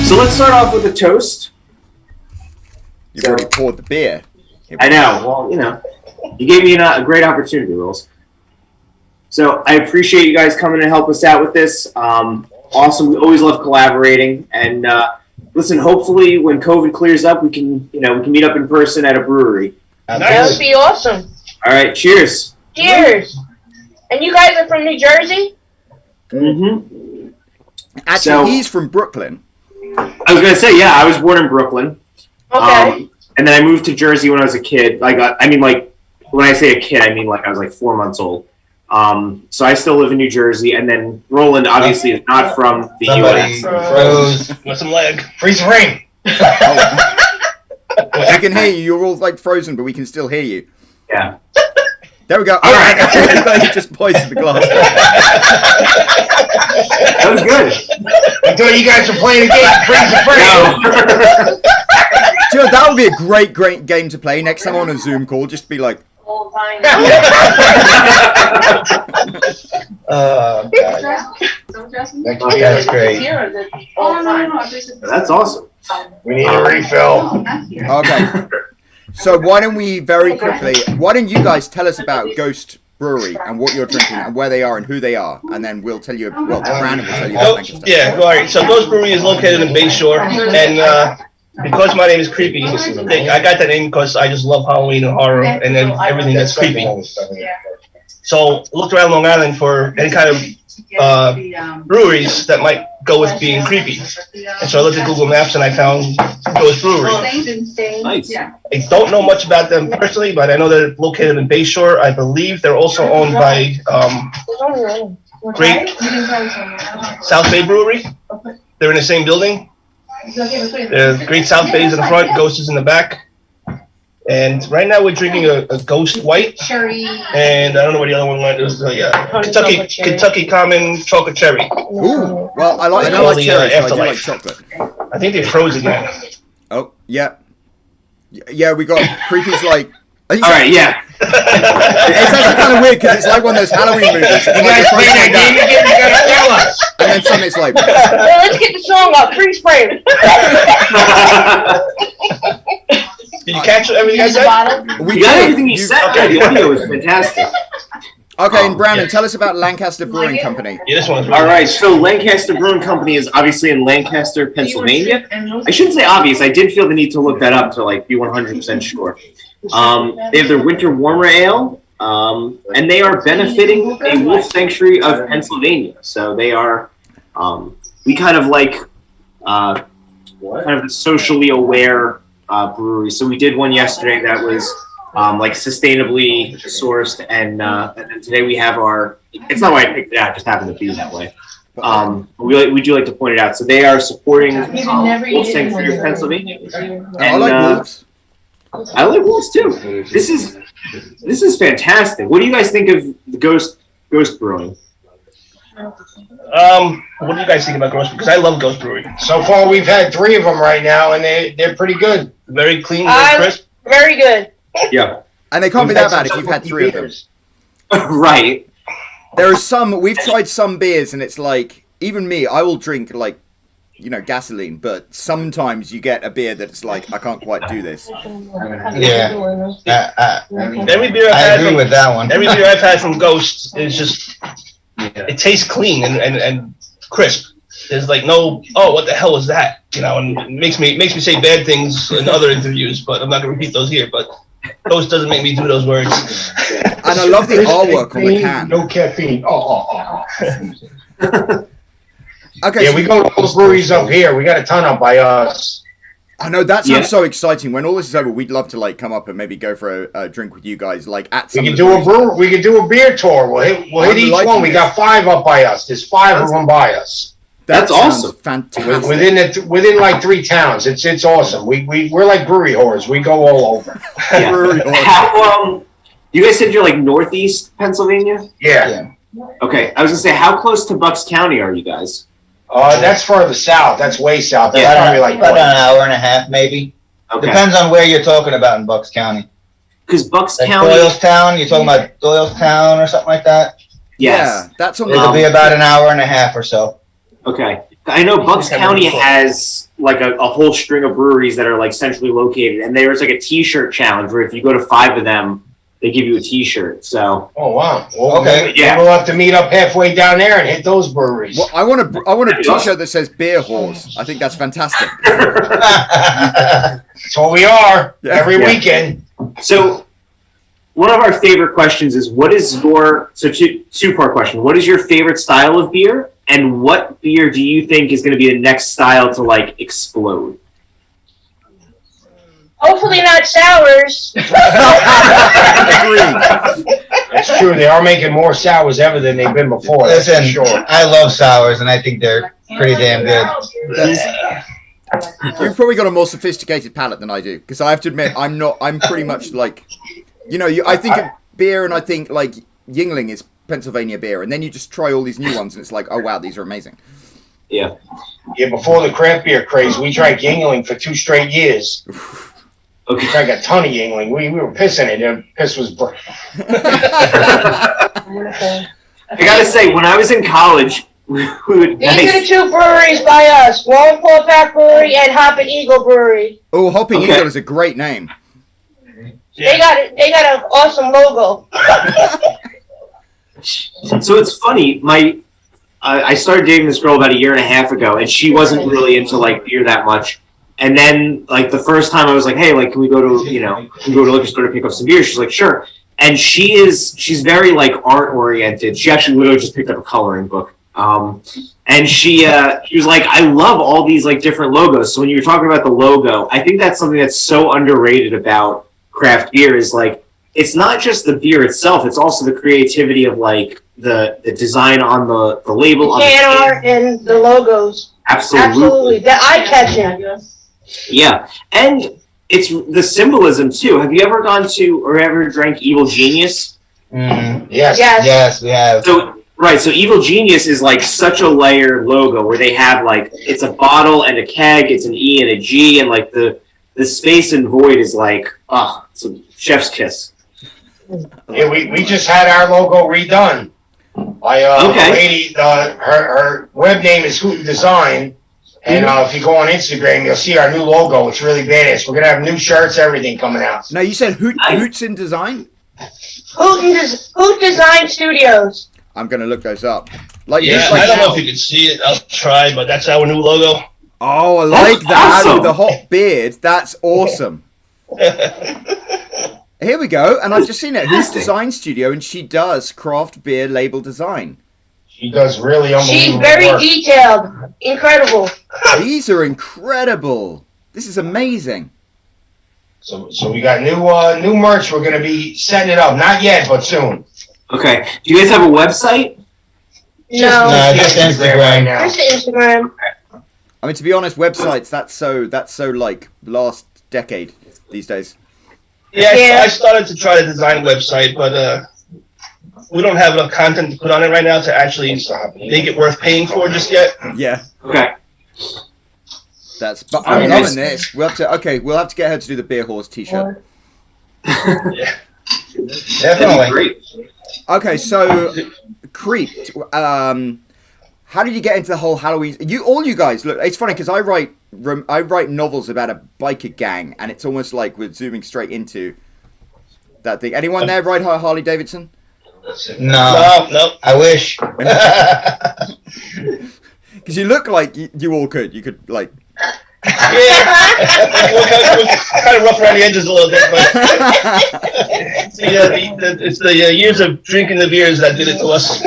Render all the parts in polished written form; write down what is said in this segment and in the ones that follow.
So let's start off with a toast. You've already poured the beer. I know. Well, you know, you gave me a great opportunity, Rolls. So I appreciate you guys coming to help us out with this. Awesome. We always love collaborating. And listen, hopefully when COVID clears up, we can meet up in person at a brewery. That would be awesome. All right. Cheers. Cheers. And you guys are from New Jersey? Mm-hmm. Actually, he's from Brooklyn. I was gonna say, yeah, I was born in Brooklyn. Okay. And then I moved to Jersey when I was a kid. When I say a kid, I mean like I was like 4 months old. So I still live in New Jersey, and then Roland obviously is not from the U.S. Froze with some leg. Freeze ring. I can hear you. You're all like frozen, but we can still hear you. Yeah. There we go. All right. You just poisoned the glass. That was good. I thought you guys were playing a game. Freeze the frame. No. You know, that would be a great game to play. Next time on a Zoom call, just be like. That's great. That's awesome. We need a refill. Okay. So why don't you guys tell us about Ghost Brewery and what you're drinking and where they are and who they are, and then we'll tell you. Well, Brandon will tell you about Lancaster. Yeah, all right. So Ghost Brewery is located in Bayshore, and because my name is Creepy, I got that name because I just love Halloween and horror and then everything that's creepy. So looked around Long Island for any kind of breweries that might go with being creepy. And so I looked at Google Maps and I found Ghost Brewery. Nice. I don't know much about them personally, but I know they're located in Bayshore. I believe they're also owned by Great South Bay Brewery. They're in the same building. Great South Bay is in the front, Ghost is in the back. And right now we're drinking a Ghost White. Cherry. And I don't know what the other one went. It was Kentucky Common Chocolate Cherry. Ooh, well, I don't like cherries, but I do like chocolate. I think they froze again. Oh, yeah. Yeah, we got Creepy's like... All right, yeah. It's actually kind of weird because it's like one of those Halloween movies. You guys play that game again? You gotta tell us. And then suddenly it's like... Well, let's get the song up. Freeze frame. Did you catch everything I said? We got everything you said. Okay. The audio was fantastic. Okay, and Brandon, tell us about Lancaster Brewing Company. Yeah, this one's really All right, so Lancaster Brewing Company is obviously in Lancaster, Pennsylvania. I shouldn't say obvious. I did feel the need to look that up to be 100% sure. They have their Winter Warmer Ale, and they are benefiting a wolf sanctuary of Pennsylvania. So they are, we kind of like kind of a socially aware brewery. So we did one yesterday that was sustainably sourced, and then today we have our. It's not why I picked it out; it just happened to be that way. We do like to point it out. So they are supporting wolf sanctuary of Pennsylvania. And, I like wolves. I like wolves too. This is fantastic. What do you guys think of the Ghost Brewing? What do you guys think about Ghost? Because I love Ghost Brewery. So far, we've had 3 of them right now, and they're pretty good. Very clean, very crisp. Very good. Yeah. And they can't be that bad if you've had 3 of them. Right. There are some, we've tried some beers, and it's like, even me, I will drink gasoline, but sometimes you get a beer that's like, I can't quite do this. Yeah. Every beer I agree with that one. Every beer I've had from Ghost is just, it tastes clean and crisp. There's like no, oh, what the hell is that? And it makes me say bad things in other interviews, but I'm not gonna repeat those here. But Ghost doesn't make me do those words. And I love the artwork on the can. No caffeine. Okay. Yeah, we go to all the breweries up here. We got a ton up by us. I know, that sounds so exciting. When all this is over, we'd love to come up and maybe go for a drink with you guys, at some. We can do a beer tour. We'll hit each one. We got 5 up by us. There's 5 of them by us. That's awesome. Fantastic. Within like 3 towns. It's awesome. We're like brewery whores. We go all over. Yeah. How you guys said you're like northeast Pennsylvania? Yeah. Okay, I was gonna say, how close to Bucks County are you guys? That's further south. That's way south. Yeah. About an hour and a half, maybe. Okay. Depends on where you're talking about in Bucks County. Because Bucks Like County, Doylestown, you're talking about Doylestown or something like that? yes. Yeah, that's on It'll be about an hour and a half or so. Okay, I know Bucks County has like a whole string of breweries that are like centrally located, and there's like a T-shirt challenge where if you go to 5 of them, they give you a T-shirt. So Oh, wow. Well, Okay. maybe Yeah. we'll have to meet up halfway down there and hit those breweries. Well, I want a T-shirt that says "Beer Whores." I think that's fantastic. That's what we are every Yeah. weekend. So one of our favorite questions is, what is your, so two-part question. What is your favorite style of beer? And what beer do you think is going to be the next style to like explode? Hopefully not sours. Agreed. It's true. They are making more sours ever than they've been before. That's for Listen, sure. I love sours, and I think they're pretty damn good. You've probably got a more sophisticated palate than I do, because I have to admit, I'm pretty much like, I think of beer and I think like Yingling is Pennsylvania beer, and then you just try all these new ones and it's like, oh wow, these are amazing. Yeah. Yeah, before the craft beer craze, we drank Yingling for 2 straight years. We Okay. drank a ton of Yingling. We were pissing it. The piss was... I gotta say, when I was in college, we would. These are the 2 breweries by us. Wallen Pack Brewery and Hoppin' Eagle Brewery. Oh, Hopping Okay. Eagle is a great name. They got an awesome logo. So it's funny. I started dating this girl about 1.5 years ago, and she wasn't really into like beer that much. And then, like the first time, I was like, "Hey, like, can we go to liquor store to pick up some beer?" She's like, "Sure." And she's very like art oriented. She actually literally just picked up a coloring book. And she was like, "I love all these like different logos." So when you were talking about the logo, I think that's something that's so underrated about craft beer is like, it's not just the beer itself; it's also the creativity of like the design on the label, on the Can can. art and the logos. Absolutely. The eye catching. Yeah, and it's the symbolism too. Have you ever gone to or ever drank Evil Genius? Mhm. Yes. Yes. Yes, we have. So Evil Genius is like such a layered logo where they have like it's a bottle and a keg, it's an E and a G, and like the space and void is like it's a chef's kiss. Yeah, we just had our logo redone by Okay. a lady. Her web name is Hoot Design, and if you go on Instagram, you'll see our new logo. It's really badass. We're gonna have new shirts, everything coming out. Now you said Hoots in Design. Hoot Design Studios. I'm gonna look those up. Like Yeah, just like I don't know now. if you can see it. I'll try, but that's our new logo. Oh, I like that awesome. with the hot beard. That's awesome. Here we go, and I've just seen it. Who's Fantastic. Design Studio, and she does craft beer label design. She does really She's unbelievable very work. detailed. Incredible. These are incredible. This is amazing. So we got new merch. We're gonna be setting it up. Not yet, but soon. Okay. Do you guys have a website? No. No, just Instagram. right now. Just Instagram. I mean, to be honest, websites that's so like last decade these days. Yeah, Yeah. I started to try to design a website, but we don't have enough content to put on it right now to actually make it worth paying for just yet. Yeah, Okay. but I'm loving this. We'll have to get her to do the Beer Horse T-shirt. Yeah. Definitely. Great. Okay, so Creep. How did you get into the whole Halloween? All you guys look. It's funny because I write novels about a biker gang, and it's almost like we're zooming straight into that thing. Anyone there ride Harley Davidson? No, No. I wish. Because you look like you all could. You could like. Yeah. We're kind of rough around the edges a little bit, but it's the years of drinking the beers that did it to us.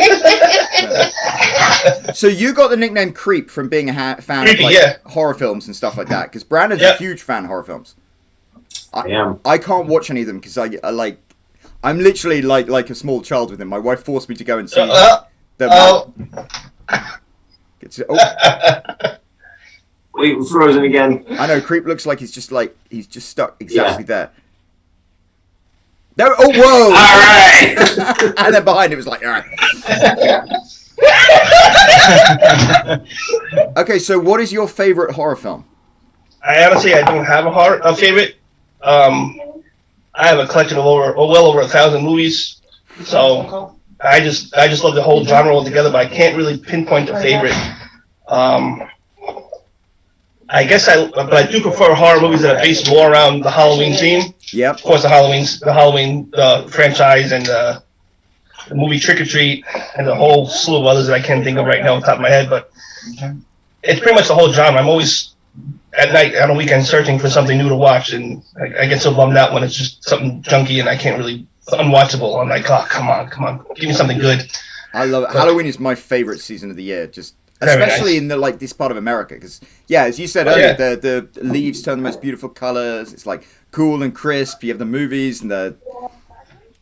So you got the nickname Creep from being a fan of Creepy, like yeah. horror films and stuff like that. Because Brandon's a Yep. huge fan of horror films. I am. I can't watch any of them because I'm literally like a small child with him. My wife forced me to go and see them. Wait, we're frozen again. I know Creep looks like he's just stuck exactly there. No, oh whoa! All right. And then behind it was like, all right. Okay, so what is your favorite horror film? I honestly, I don't have a favorite. I have a collection of well over 1,000 movies, so I just love the whole genre altogether. But I can't really pinpoint a favorite. I guess but I do prefer horror movies that are based more around the Halloween theme. Yep. Of course, the Halloween franchise and the movie Trick or Treat and the whole slew of others that I can't think of right now off the top of my head. But it's pretty much the whole genre. I'm always at night on a weekend searching for something new to watch, and I get so bummed out when it's just something junky and I can't really unwatchable. I'm like, oh, come on, give me something good. I love it. Halloween is my favorite season of the year, just Very especially nice. in this part of America, because as you said earlier, the leaves turn the most beautiful colors. It's like cool and crisp. You have the movies and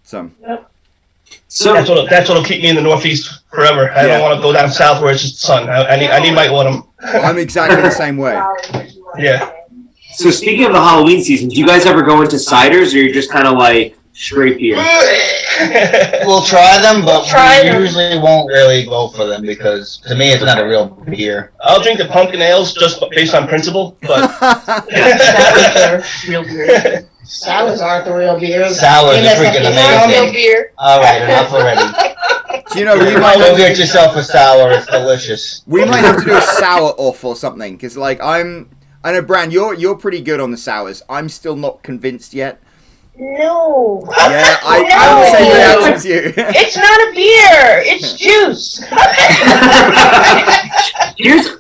So that's what'll keep me in the Northeast forever. I don't want to go down south where it's just sun. I need my autumn. I'm exactly the same way. Yeah. So speaking of the Halloween season, do you guys ever go into ciders, or you're just kind of like straight beer? We'll try them, but Try we them. usually won't really go for them because to me it's not a real beer. I'll drink the pumpkin ales just based on principle, but Real beer. Sours aren't the real beer. Sours are freaking amazing. Real beer. All right, enough already. Do you know we You might go have get yourself a sour. It's delicious. we might have to do a sour off or something, because like I know, Bran, you're pretty good on the sours. I'm still not convinced yet. No. Yeah, I No. have the same reaction as you. It's not a beer. It's juice.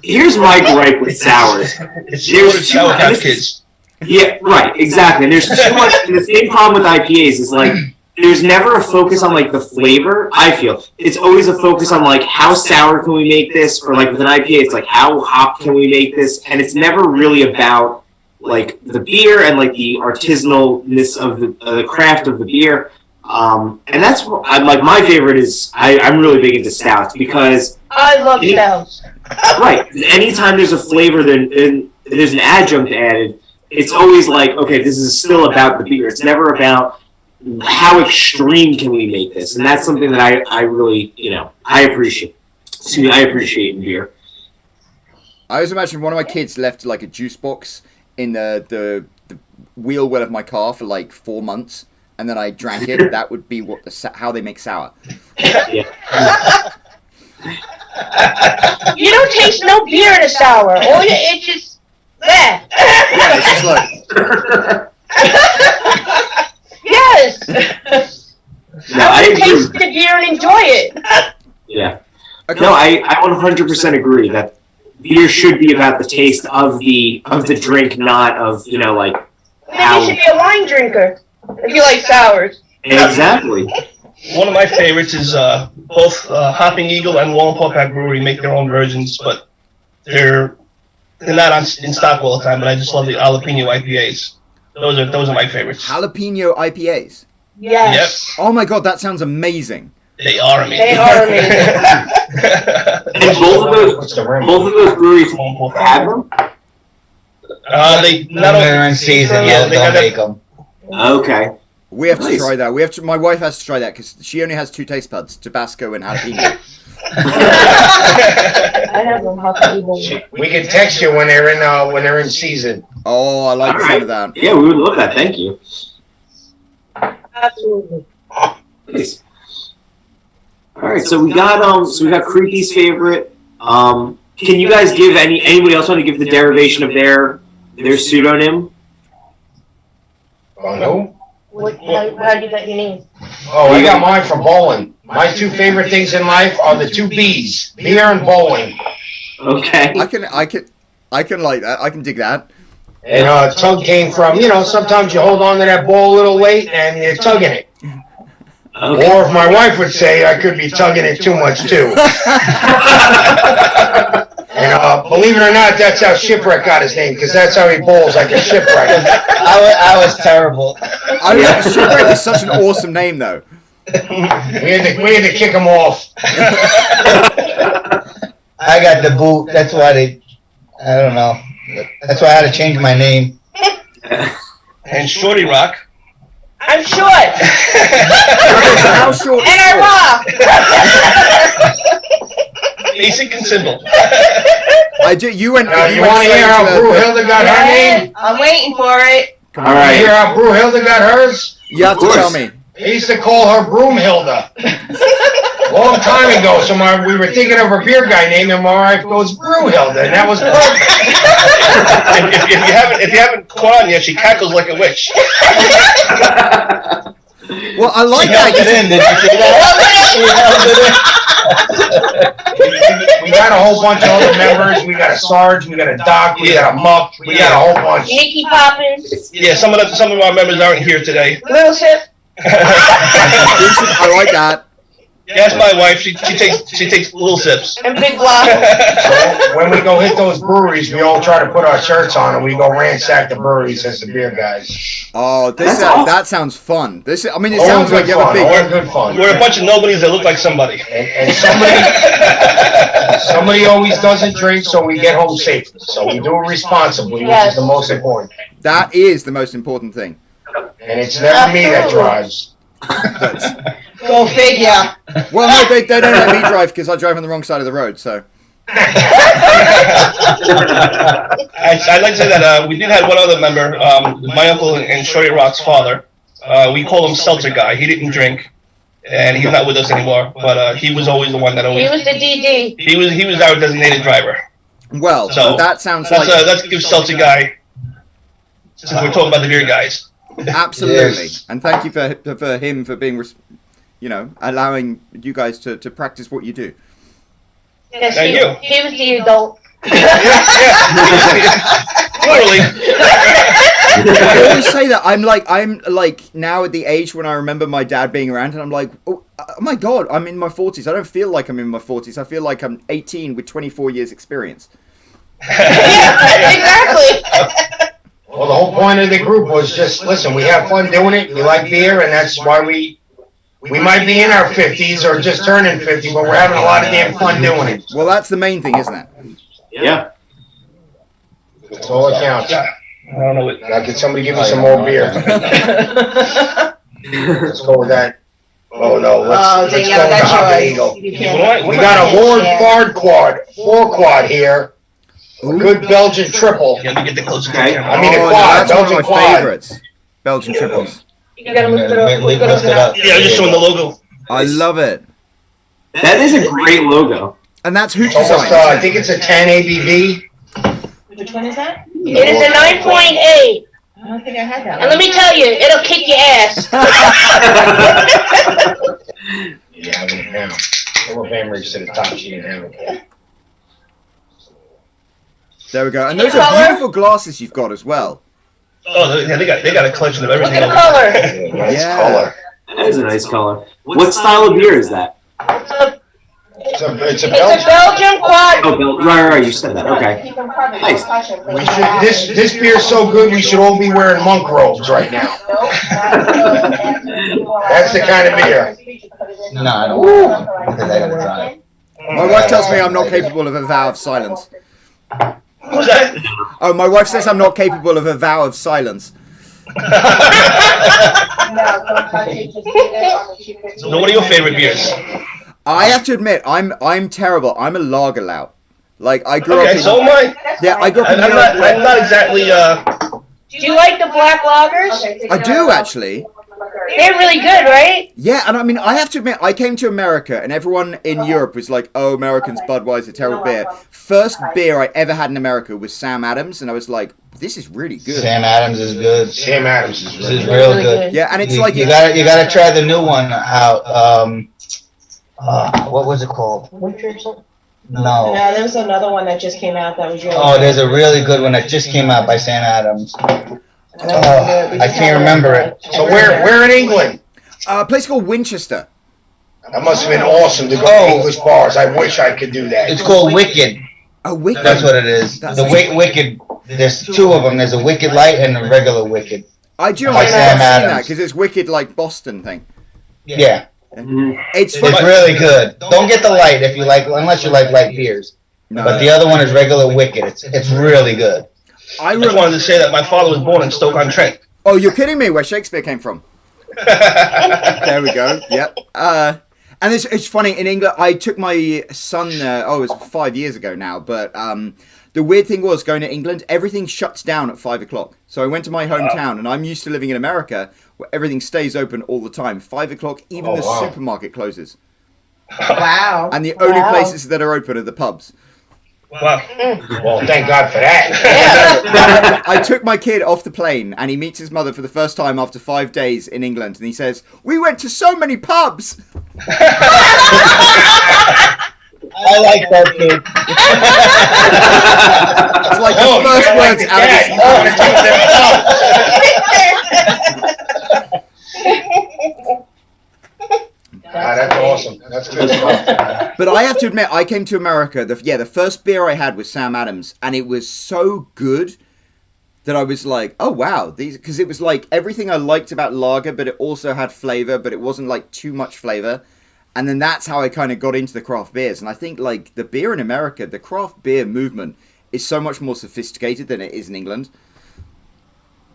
Here's my gripe with sours. it's There's loaded sour too- house kids. Yeah, right, exactly. And there's too much. And the same problem with IPAs is like there's never a focus on like the flavor. I feel it's always a focus on like how sour can we make this, or like with an IPA, it's like how hop can we make this, and it's never really about like the beer and like the artisanalness of the craft of the beer. And that's what I'm like. My favorite is I'm really big into stouts because I love stouts. right. Anytime there's a flavor, then there's an adjunct added. It's always like, okay, this is still about the beer. It's never about how extreme can we make this, and that's something that I really I appreciate. Excuse me, I appreciate in beer. I always imagine one of my kids left like a juice box in the wheel well of my car for like 4 months, and then I drank it. That would be how they make sour. Yeah. You don't taste no beer in a sour. Oh, it's just there. Yeah, it's just like Yes. No, I agree. Taste the beer and enjoy it. Yeah. okay. No, I 100% agree that beer should be about the taste of the drink, not of like Maybe how. you should be a wine drinker if you like sours. Exactly. One of my favorites is both Hopping Eagle and Wallenpaupack Pack Brewery make their own versions, but they're not in stock all the time. But I just love the jalapeno IPAs. Those are my favorites. Jalapeno IPAs. Yes. Oh my god, that sounds amazing. They are amazing. They are amazing. And both of those breweries have them. They When not they're only in season, Yeah, they'll they got make them. Okay. We have to Nice. try that. My wife has to try that because she only has 2 taste buds: Tabasco and jalapeno. I have them Hopping Eagle. We can text you when they're in season. Oh, I like the sound of that. Yeah, we would love that. Thank you. Absolutely. Nice. All right, so we got Creepy's favorite. Can you guys give anybody else want to give the derivation of their pseudonym? Oh no. How do you get your name? Oh, I got mine from bowling. My 2 favorite things in life are the 2 B's: beer and bowling. Okay. I can like that. I can dig that. And tug came from, sometimes you hold on to that ball a little late and you're tugging it. Okay. Or if my wife would say, I could be tugging it too much too. And believe it or not, that's how Shipwreck got his name, because that's how he bowls, like a shipwreck. I was terrible. Shipwreck is such an awesome name, though. We had to kick him off. I got the boot. That's why I don't know. That's why I had to change my name. and Shorty Rock. I'm short. How short? And I rock. Basic and simple. I do. You went. You want to hear how Brewhilda got her name? I'm waiting for it. All You right. hear how Brewhilda got hers? You have to Of tell course. me. They used to call her Broomhilda. Long time ago, we were thinking of a beer guy named him. My wife goes Brewhilda, and that was perfect. if you haven't caught on yet, she cackles like a witch. Well, I like She held that. it in, did you see that? We got a whole bunch of other members. We got a Sarge, we got a Doc, we got a Muck, we got a whole bunch. Nicky Poppins. Yeah, some of our members aren't here today. Little Sip. I like that. Yes, my wife. She takes little sips. And Big Block. So when we go hit those breweries, we all try to put our shirts on and we go ransack the breweries as the beer guys. Oh, that sounds fun. It All sounds like good you have a fun. big. All good fun. We're a bunch of nobodies that look like somebody. And somebody always doesn't drink, so we get home safely. So we do it responsibly, which is the most important. That is the most important thing. And it's never me that drives. Go figure. Well, no, they don't let me drive because I drive on the wrong side of the road. So I'd like to say that we did have one other member, my uncle and Shorty Rock's father. We call him Seltzer Guy. He didn't drink, and he's not with us anymore. But he was always the one that always. He was the DD. He was our designated driver. well, So that sounds Let's like let's give Seltzer Guy, since we're talking about the beer guys. absolutely. Yes. And thank you for him for being, allowing you guys to practice what you do. Yes, And you. He was the adult. Totally. I always say that I'm like now at the age when I remember my dad being around, and I'm like, oh my god, I'm in my 40s. I don't feel like I'm in my 40s. I feel like I'm 18 with 24 years experience. Yeah, exactly. Well, the whole point of the group was just, listen, we have fun doing it. We like beer, and that's why we might be in our 50s or just turning 50, but we're having a lot of damn fun doing it. Well, that's the main thing, isn't it? Yeah. That's all that counts. I don't know what. Now, can somebody give me some more beer? Let's go with that. Oh, no, let's go with the Hop Eagle. We got a Lord four quad here. A good Belgian triple. Let me get the close. Okay. I mean, a Oh, quad, that's one of Belgian my quad. favorites. Belgian triples. You gotta look it up. Lift it up. Yeah, I'm just showing the logo. I love it. That is a great logo. And that's who It's almost, designed I it. think it's a 10 ABV. Which one is that? It is a 9.8. I don't think I had that And let me tell you, it'll kick your ass. Yeah, I mean, now. We'll reach to the top. She didn't have it. There we go. And those are beautiful glasses you've got as well. Oh, yeah, they got a collection of Look everything. at the color. Nice Yeah. color. That is a nice color. What style of beer is that? It's a It's a Belgian. Belgian quad. Oh, right, you said that. Okay. Nice. We should, this beer's so good, we should all be wearing monk robes right now. That's the kind of beer. No, I don't. Because I gotta drive. My wife tells me I'm not capable of a vow of silence. Who's that? Oh, my wife says I'm not capable of a vow of silence. So what are your favorite beers? I have to admit, I'm terrible. I'm a lager lout. Like I grew up Okay, in so am I. I grew up in I'm Europe. I'm not exactly. Do you like the black lagers? I do actually. They're really good, right? Yeah, and I mean, I have to admit, I came to America, and everyone in Europe was like, "Oh, Americans, Budweiser, terrible beer." First beer I ever had in America was Sam Adams, and I was like, "This is really good." Sam Adams is good. Sam Adams is This really is good. real good. Yeah, and it's You, like you gotta try the new one out. What was it called? No. No, there was another one that just came out that was really Oh, good. there's a really good one that just came out by Sam Adams. And that was good. We I just can't had remember it. So where in England? a place called Winchester. That must have been awesome to go to English bars. I wish I could do that. It's called Wicked. Oh, Wicked. That's what it is. That's The Wicked. There's two of them. There's a Wicked Light and a regular Wicked. I do know By I've Sam seen that Adams. because it's Wicked like Boston thing. Yeah, It's it's funny. really good. Don't get the light if you like, unless you like light beers. No, But the other one is regular Wicked. It's really good. I I just remember. wanted to say that my father was born in Stoke-on-Trent. Oh, you're kidding me? Where Shakespeare came from? There we go. Yep. And it's funny in England. I took my son there. Oh, it was 5 years ago now. But the weird thing was going to England. Everything shuts down at 5 o'clock. So I went to my hometown, and I'm used to living in America, where everything stays open all the time. 5 o'clock, even Oh, the wow. supermarket closes. Wow. And the only Wow. places that are open are the pubs. Wow. Well, thank God for that. I took my kid off the plane and he meets his mother for the first time after 5 days in England and he says, "We went to so many pubs." I like that kid. It's like Oh, the first you like words the out of dad. his You wanna take them. That's awesome. That's good stuff. But I have to admit, I came to America. The first beer I had was Sam Adams, and it was so good that I was like, "Oh wow!" Because it was like everything I liked about lager, but it also had flavor, but it wasn't like too much flavor. And then that's how I kind of got into the craft beers. And I think like the beer in America, the craft beer movement is so much more sophisticated than it is in England.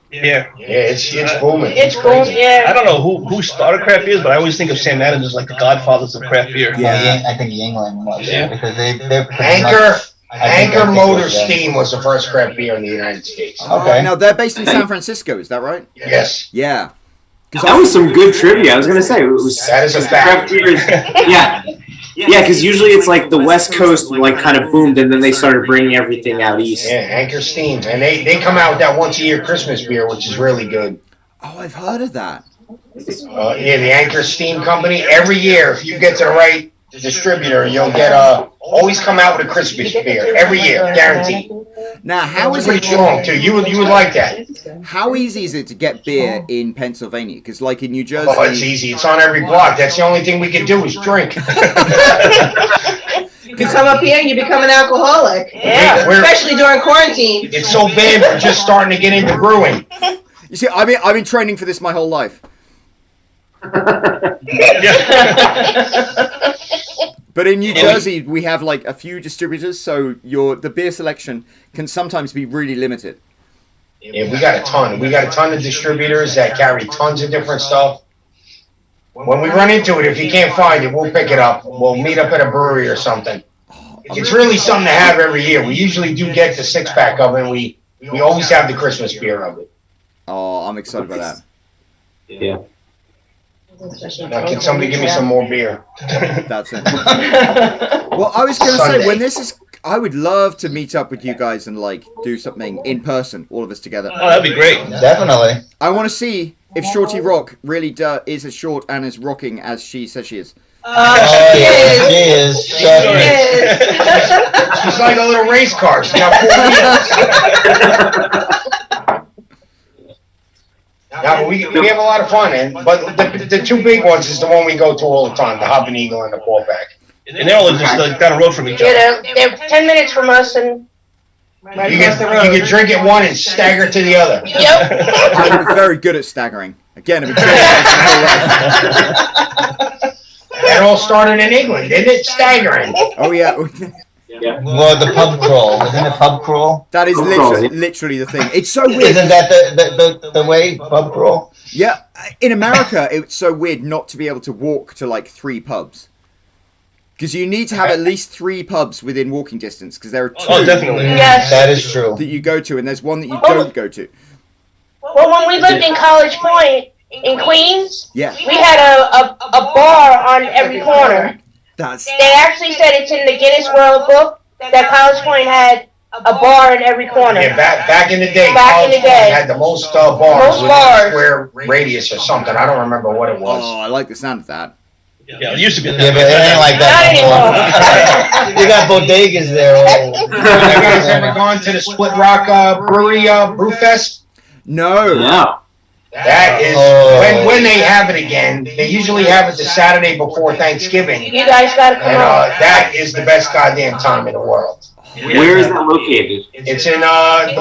Yeah. Yeah, it's booming. It's cool, I yeah. don't know who started craft beers, but I always think of Sam Adams as like the godfathers of craft beer. Yeah. I think England was, Yeah. because they're pretty Anchor, much- I think Anchor it Motor was, yeah. Steam was the first craft beer in the United States. Okay. Now they're based in San Francisco, is that right? Yes, Yeah. That was some good trivia. I was gonna say it was. that is a fact. Craft beers. Yeah, yeah, because usually it's like the West Coast like kind of boomed, and then they started bringing everything out east. Yeah, Anchor Steam, and they come out with that once a year Christmas beer, which is really good. Oh, I've heard of that. Yeah, the Anchor Steam Company. Every year, if you get to the right distributor, you'll get always come out with a Christmas beer every year, guaranteed. Now, how It's is pretty it? strong too. You would like that. How easy is it to get beer in Pennsylvania? Because like in New Jersey, Oh, it's easy. It's on every block. That's the only thing we can do is drink. You come up here and you become an alcoholic. Yeah. We're- Especially during quarantine. It's so bad. We're just starting to get into brewing. you see, I've been training for this my whole life. Yeah. But in New Jersey, we have like a few distributors, so the beer selection can sometimes be really limited. Yeah, we got a ton. We got a ton of distributors that carry tons of different stuff. When we run into it, if you can't find it, we'll pick it up. We'll meet up at a brewery or something. It's really something to have every year. We usually do get the 6-pack of it, and we always have the Christmas beer of it. Oh, I'm excited about that. Yeah. Now, can somebody give me some more beer? That's it. Well, I was gonna say when this is, I would love to meet up with you guys and like do something in person, all of us together. Oh, that'd be great. Definitely. I want to see if Shorty Rock really is as short and as rocking as she says she is. Oh, yeah, she is. Definitely. She's like a little race car. She's got 4 wheels. Yeah, but we have a lot of fun, but the two big ones is the one we go to all the time, the Hop and Eagle and the 4-pack. And they're all just like down the road from each other. They're 10 minutes from us and. Right You across the road. can drink at one and stagger to the other. Yep. I'm very good at staggering. Again, I've been training this my whole life. That all started in England, didn't it? Staggering. Oh yeah, Yeah. Well, the pub crawl. Isn't it pub crawl? that is literally the thing. It's so weird. Isn't that the way, pub crawl? Yeah, in America, it's so weird not to be able to walk to like 3 pubs. Because you need to have at least 3 pubs within walking distance. Because there are 2 Oh, definitely. Yes. That is true. that you go to, and there's one that you don't go to. Well, when we lived in College Point in Queens, Yeah, we had a bar on every corner. that's They actually said it's in the Guinness World Book that College Point had a bar in every corner. Yeah, back in the day, Back in the College day. Point had the most bars Most within bars. a square radius or something. I don't remember what it was. oh, I like the sound of that. Yeah, it used to be. Yeah, but it ain't like that Not no more. You got bodegas there. Oh. You guys ever gone to the Split Rock Brewery Brew Fest? No. No. That is Oh. when they have it again. They usually have it the Saturday before Thanksgiving, You guys gotta come and on. that is the best goddamn time in the world. Where is that located? It's in the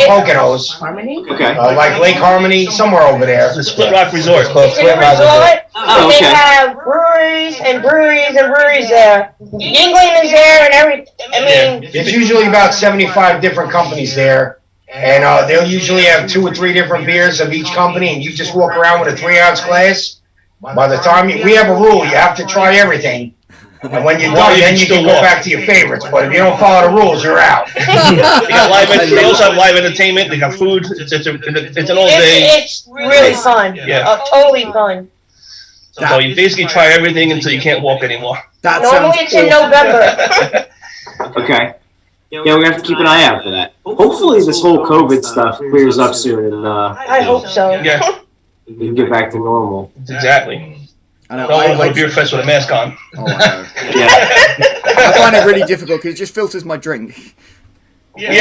Poconos, Harmony? Okay. like Lake Harmony, somewhere over there. The Split Rock Resort. It's called It's in a Split Rock resort, Oh, and they okay. have breweries and breweries and breweries there. Yingling is there and every. I mean, It's usually about 75 different companies there, and they'll usually have 2 or 3 different beers of each company, and you just walk around with a 3-ounce glass. By the time we have a rule, you have to try everything. And when you're done, then you can go back to your favorites. But if you don't follow the rules, you're out. They got they also have live entertainment. They got food. It's an all day. it's really fun. Yeah. Totally fun. So you basically try everything until you can't walk anymore. That Normally sounds it's in awesome. November. Okay. Yeah, we have to keep an eye out for that. Hopefully, this whole COVID stuff clears up soon, and I hope so. Yeah, we can get back to normal. exactly. I know. No one go to beer fest with a mask on. Oh, I know. Yeah. I find it really difficult because it just filters my drink. Yeah.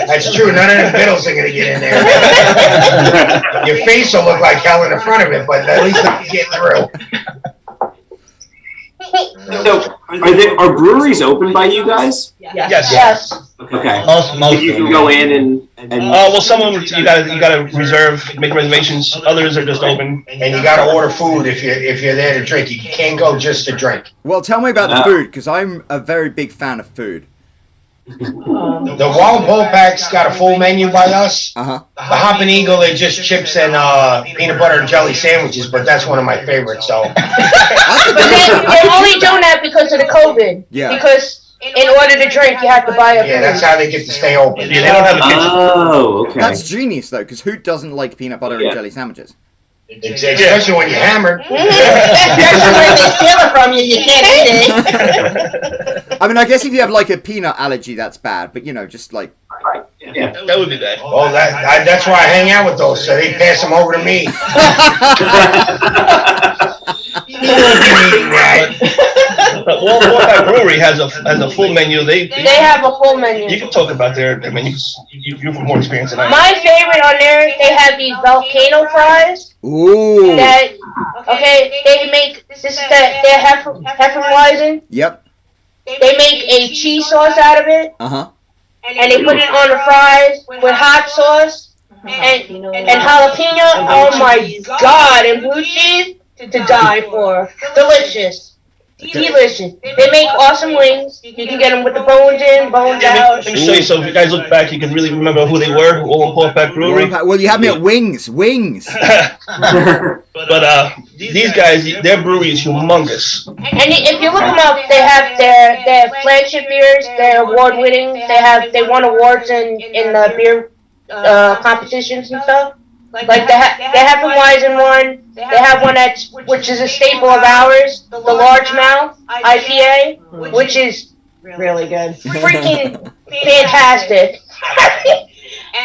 That's true. None of the biddles are gonna get in there. Your face will look like hell in the front of it, but at least it'll get through. So, are breweries open by you guys? Yes. Yes. Okay. Most You of can them. go in and Well, some of them you gotta reserve, make reservations. Others are just open. And you gotta order food if you're there to drink. You can't go just to drink. Well, tell me about the food because I'm a very big fan of food. The Wild Bull Pack's got a full menu by us. Uh-huh. The Hoppin' Eagle, they just chips and peanut butter and jelly sandwiches, but that's one of my favorites. So But they're only doing that because of the COVID. Yeah. Because in order to drink, you have to buy a yeah, that's how they get to stay open. Yeah, they don't have a kitchen. Oh, okay. That's genius though, because who doesn't like peanut butter and jelly sandwiches? Especially when you're hammered. Especially when they steal it from you, you can't eat it. I mean, I guess if you have like a peanut allergy, that's bad. But you know, just like Yeah. That would be bad. Well, that's why I hang out with those, so they pass them over to me. But Wolfpack Brewery has a full menu. They have a full menu. You can talk about their menu. You've more experience than I. My favorite on there, they have these volcano fries. ooh, That they make they're Hefeweizen. yep, They make a cheese sauce out of it, uh-huh. and they put it on the fries with hot sauce and jalapeno. Oh my god! And blue cheese to die for. Delicious. Delicious. They make awesome wings. You can get them with the bones in, bones out. Let me show you. So if you guys look back, you can really remember who they were. Wolfpack Brewery. Well, you had me at wings. But these guys, their brewery is humongous. And if you look them up, they have their flagship beers. They're award winning. They won awards in the beer competitions and stuff. Like they have the Weizen one. They have one which is a staple of ours, the largemouth IPA, which is Really good. freaking fantastic.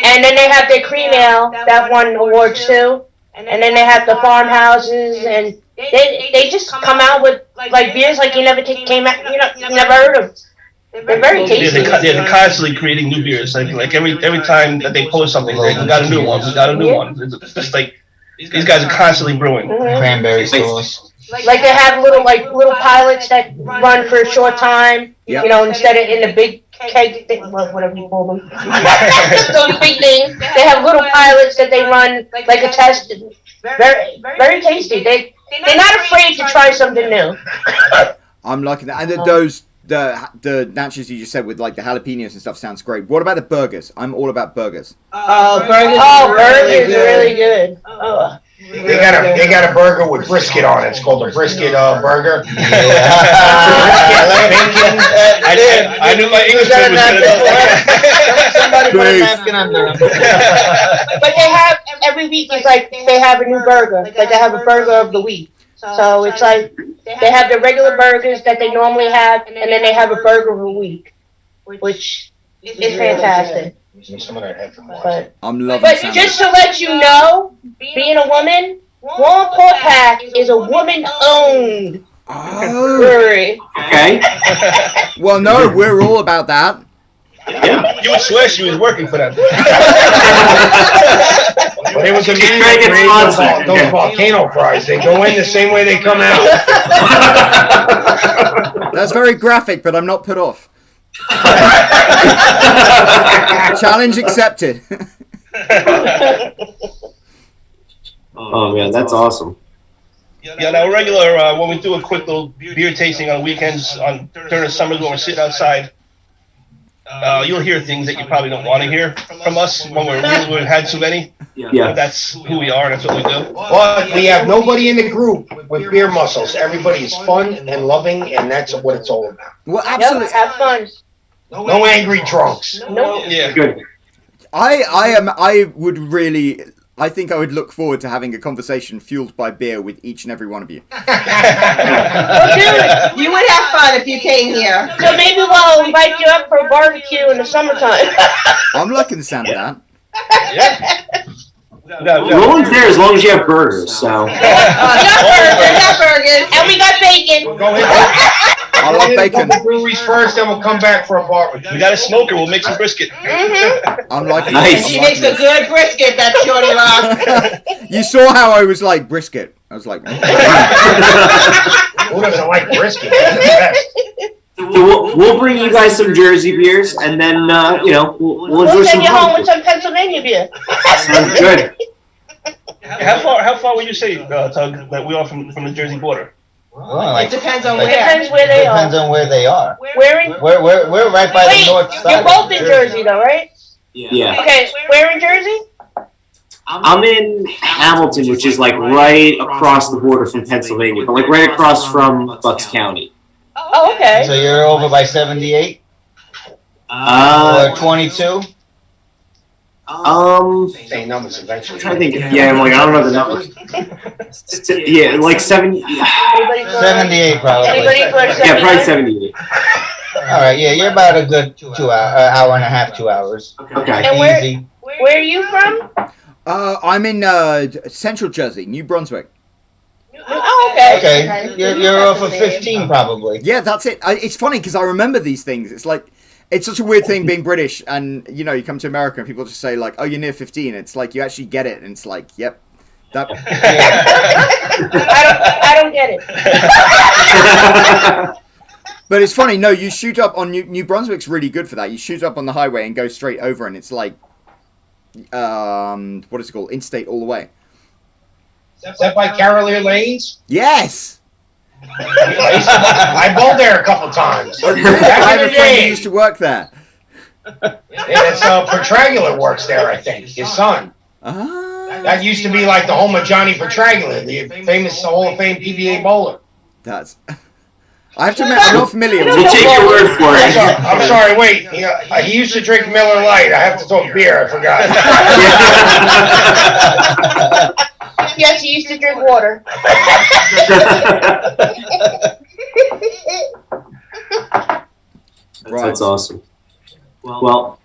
And then they have their cream ale that won awards too. And then they have the farmhouses, and they just come out with like beers like you never never heard of. They're very Yeah, tasty. they're constantly creating new beers. Like every time that they post something, they got a new one. We got a new one. It's just like these guys are constantly brewing. Mhm. Cranberry sauce. Like they have little pilots that run for a short time. Yep. You know, instead of in the big keg thing, whatever you call them. Those big things. They have little pilots that they run like a test. Very, very tasty. They're not afraid to try something new. I'm liking that. And those the nachos you just said with like the jalapenos and stuff sounds great. What about the burgers? I'm all about burgers. Oh, burgers. Burgers are really good. Oh. They got a burger with brisket on it. It's called a brisket burger. I knew my English term was good. Somebody put a Dave. napkin under them. But they have every week. It's like they have a new burger. Like they have a burger of the week. So it's like they have the regular burgers that they normally have, and then they have a burger of the week, which is fantastic. But I'm loving but sandwich. just to let you know, being a woman, Warren Port Pack is a woman-owned Oh, brewery. Okay. well, no, we're all about that. Yeah. You would swear she was working for them. But it was Try to amazing. get sponsored. Those volcano fries, they go in the same way they come out. That's very graphic, but I'm not put off. Challenge accepted. Oh man, that's awesome. Yeah, now regular when we do a quick little beer tasting on weekends during the summers when we're sitting outside, you'll hear things that you probably don't want to hear from us when we've had too many. Yeah. That's who we are. That's what we do. But we have nobody in the group with beer muscles. Everybody is fun and loving, and that's what it's all about. Well, Yep, absolutely. have fun. No angry drunks. Nope. Yeah. Good. I would really I think I would look forward to having a conversation fueled by beer with each and every one of you. You would have fun if you came here. So maybe we'll invite you up for a barbecue in the summertime. I'm liking the sound of that. Roland's there as long as you have burgers, so. We got burgers, and we got bacon. We'll go hit I love bacon. breweries first, then we'll come back for a barbecue. We got a smoker. We'll make some brisket. I'm liking Nice. She makes a good brisket, that shorty rock. You saw how I was like brisket. I was like, Who doesn't like brisket? So we'll bring you guys some Jersey beers, and then we'll We'll enjoy send some you home with barbecue. some Pennsylvania beer. Sounds good. How far would you say, Tug, that we are from the Jersey border? Well, It like, depends on It where. depends where they depends are. on where they are. Where in? We're right by Wait, the north side. you're both of in Jersey though, right? Yeah. Okay, where in Jersey? I'm in Hamilton, which is like right across the border from Pennsylvania, but like right across from Bucks County. Oh, okay. So you're over by 78 or 22? Same numbers eventually. I'm trying to think. Yeah, I'm like, I don't know the numbers. Yeah, like 70. Anybody for 78 probably. Anybody for Yeah, probably 78. All right, yeah, you're about a good 2 hour and a half, 2 hours. Okay. And where- Easy. Where are you from? I'm in Central Jersey, New Brunswick. Oh, okay. Okay, you're off of 15 probably. Yeah, that's it. It's funny because I remember these things. It's like, it's such a weird thing being British, and you come to America and people just say like, "Oh, you're near 15." It's like you actually get it, and it's like, "Yep, that." I don't get it. But it's funny. No, you shoot up on New Brunswick's really good for that. You shoot up on the highway and go straight over, and it's like, what is it called? Interstate all the way. Is that by Carolier Lanes? Yes. I bowled there a couple times. I Back have in a the friend who day. used to work there. Yeah, it's Petragula works there, I think. His son. Ah, That used to be like the home of Johnny Petragula, the famous Hall of Fame PBA bowler. that's. I have to admit, I'm not familiar with We'll it. take your word for it. I'm sorry, wait. He used to drink Miller Lite. I have to talk beer, I forgot. Yes, he used to drink water. That's awesome. Well,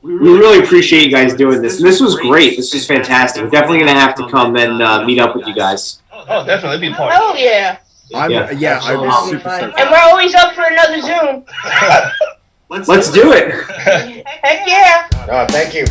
we really appreciate you guys doing this. And this was great. This was fantastic. We're definitely going to have to come and meet up with you guys. Oh, definitely. That'd be a party. Oh yeah. I was super stoked. And we're always up for another Zoom. Let's do it. Heck yeah. No, thank you.